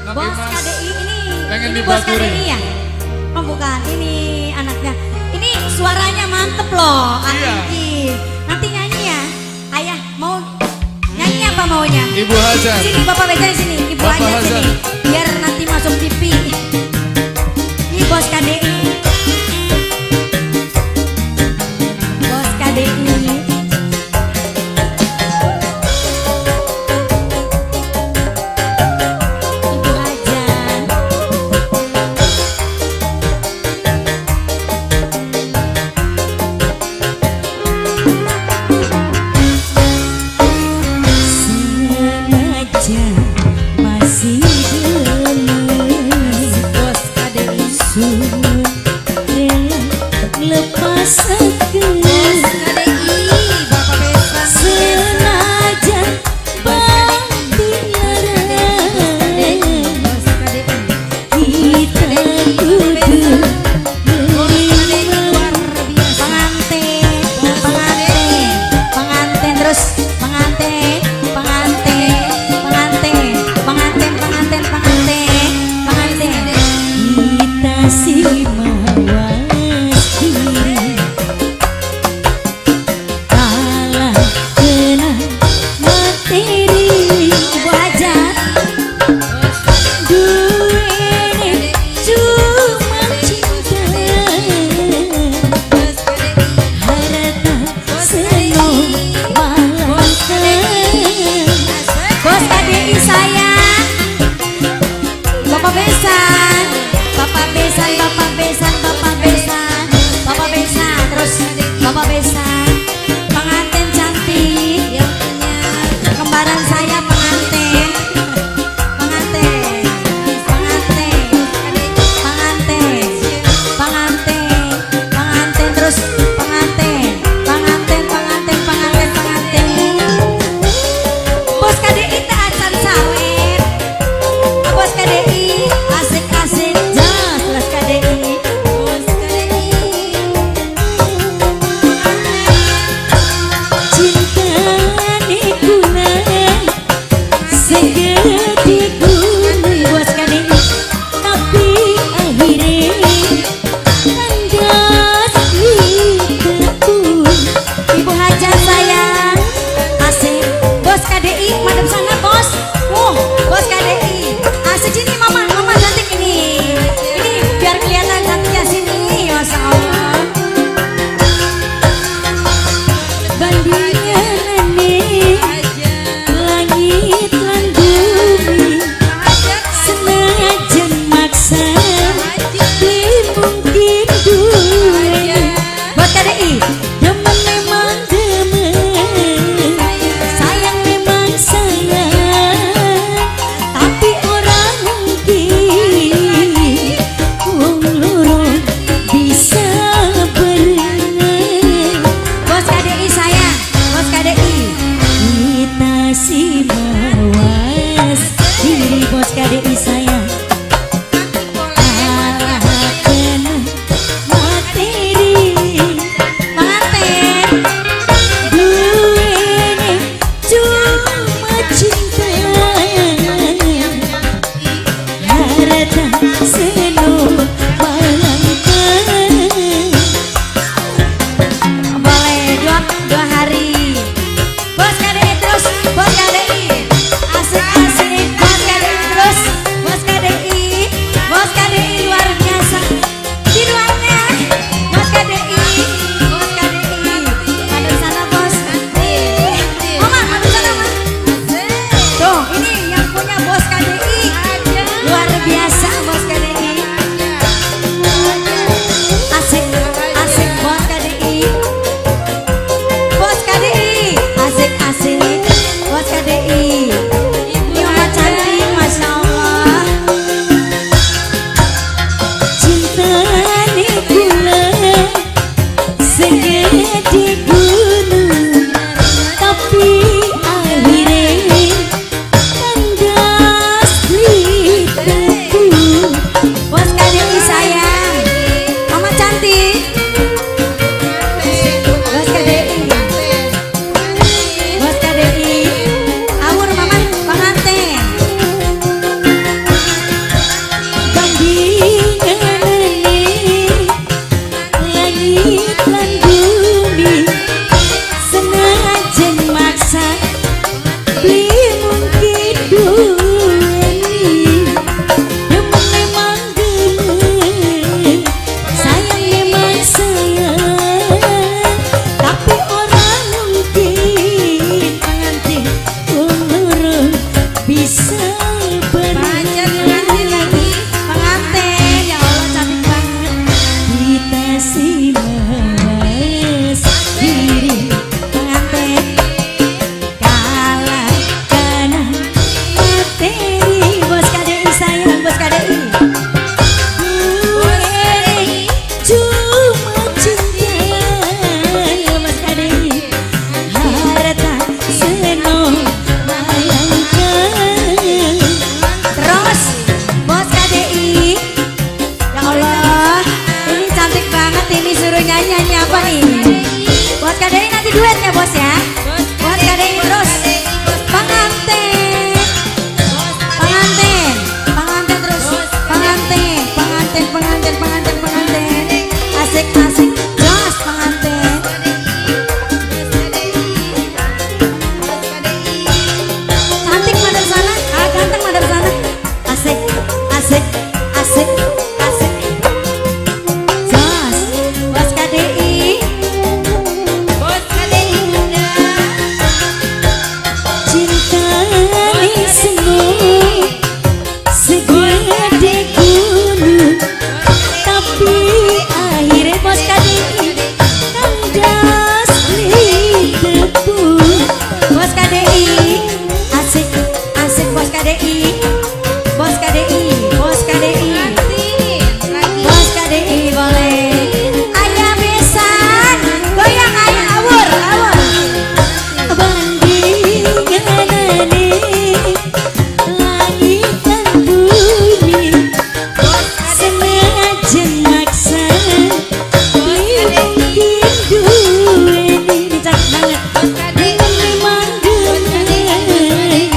Bos KDI pengen ini bos dibaturi. KDI ya? Oh bukan, ini anaknya. Ini suaranya mantep loh, Iya. Aniki. Nanti nyanyi ya. Ayah mau nyanyi apa maunya? Ibu Hajar. Sini Bapak Beja di sini, Ibu Bapak Hajar Hajar. sini. Biar nanti masuk TV. Ini bos KDI. Bos KDI. Ibu Hajar. Sengaja masih gemes Bos KDI. sudah lepas Bos seges KDI. Bapak Beja. senajan banting larang Bos KDI. kita kudu menerima Pengantin, pengantin, pengantin terus pengantin, pengantin, pengantin, pengantin, pengantin, pengantin, pengantin. kita si mawas diri kalah kena materi Ibu Hajar, duene cuma cinta harta seno malangkan Bos KDI sayang, Bapak Besan, Bapak Besan, Bapak Besan, Bapak Besan, Bapak Besan, terus Bapak Besan, pengantin cantik, kembaran saya pengantin, pengantin, pengantin, pengantin, pengantin, pengantin, terus pengantin, pengantin, pengantin, pengantin, pengantin. Bos KDI tak acan sawit. Bos KDI asik-asik jas. Bos KDI. Bos KDI. cintane kunang segede gunung bos KDI tapi akhirnya kandas ditepung Ibu Hajar sayang. Asik. Bos KDI madep sana bos. Bos KDI. Asik sini mama, mama cantik ini. Ini biar kelihatan cantiknya sini. Masya Allah. bandingan langit lan bumi Pacar pengantin lagi, pengantin. Ya Allah cantik banget. Kita simas diri Pengantin. kalah karena materi. Bos KDI sayang, bos KDI. Cuma cinta Bos KDI. harta senang bayangkan. Terus bos KDI. Ya Allah, ini cantik banget ini suruh nyanyi apa nih? Bos KDI nanti duet ya bos ya. Bos KDI terus. Pengantin. Pengantin. Pengantin terus. Pengantin. Pengantin. Pengantin. Pengantin. Pengantin. Asik asik. Jos pengantin. Cantik madep sana, ganteng madep sana. Asik, asik, asik, asik. Jos, bos KDI. Bos KDI Cinta ini semua segede gunung, tapi akhirnya bos KDI kandas di debu. Bos KDI. Asik, asik bos KDI. Bos KDI, bos KDI. Bos KDI boleh. Ayah besan, goyang ayah awur, awur. Bandinganane langit dan bumi, senajan maksa mungkin duweni. Cantik banget. Memang genai,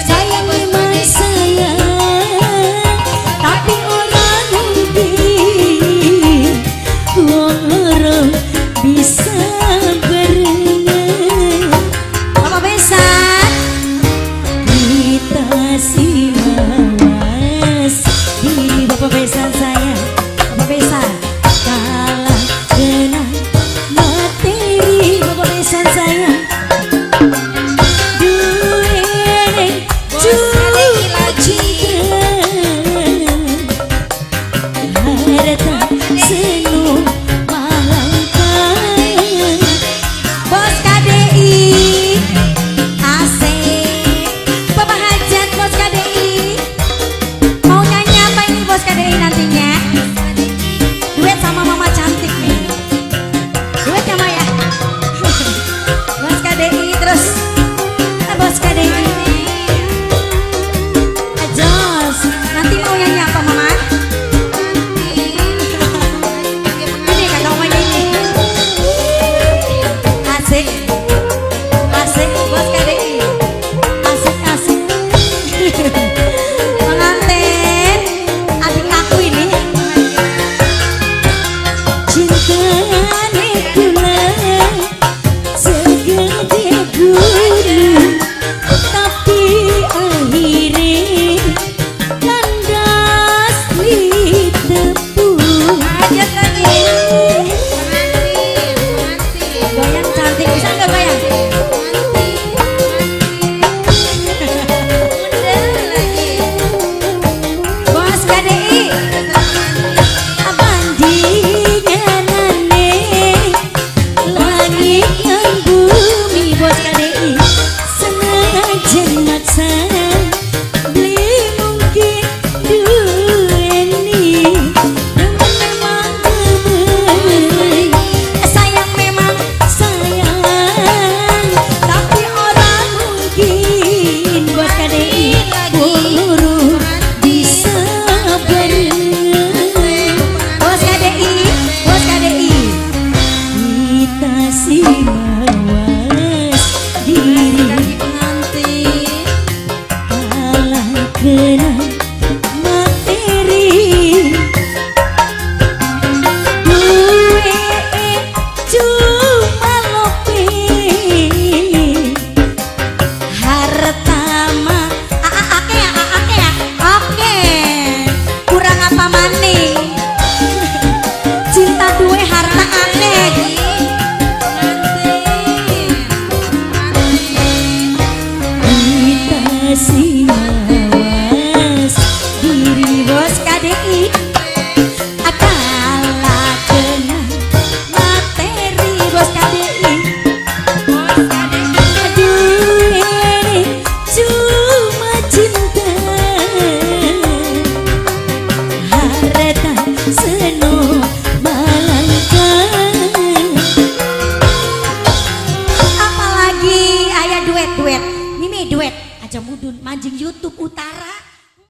sayang memang sayang, tapi orang mungkin orang bisa berenang. Bapak besan. Kita simas diri Bapak besan saya, Bapak besan. kalah kena materi. Bapak besan saya duwe cuma cinta harta senu malangkan. Bos KDI. Asik. Bapak hajat bos KDI. Mau nyanyi apa ini bos KDI nantinya? Duet sama mama cantik nih. Duet ya Maya. Bos KDI terus. Bos KDI. Jos. Nanti mau nyanyi apa mama? Ini kata mamanya ini. Asik. Asik bos KDI. Asik asik. Pengantin adik aku ini. Cinta nekula segede gunung, tapi akhirnya kandas di tepu. Hajat lagi. Goyang cantik bisa nggak goyang? Bos KDI. Bandinganane langit dan bumi. Bos KDI senajan maksa beli mungkin duweni. Memang gemei, Sayang memang. sayang, tapi orang mungkin. Bos KDI uluru bisa berenang. Bos KDI. Bos KDI. Kita simas diri Pengantin. kalah kena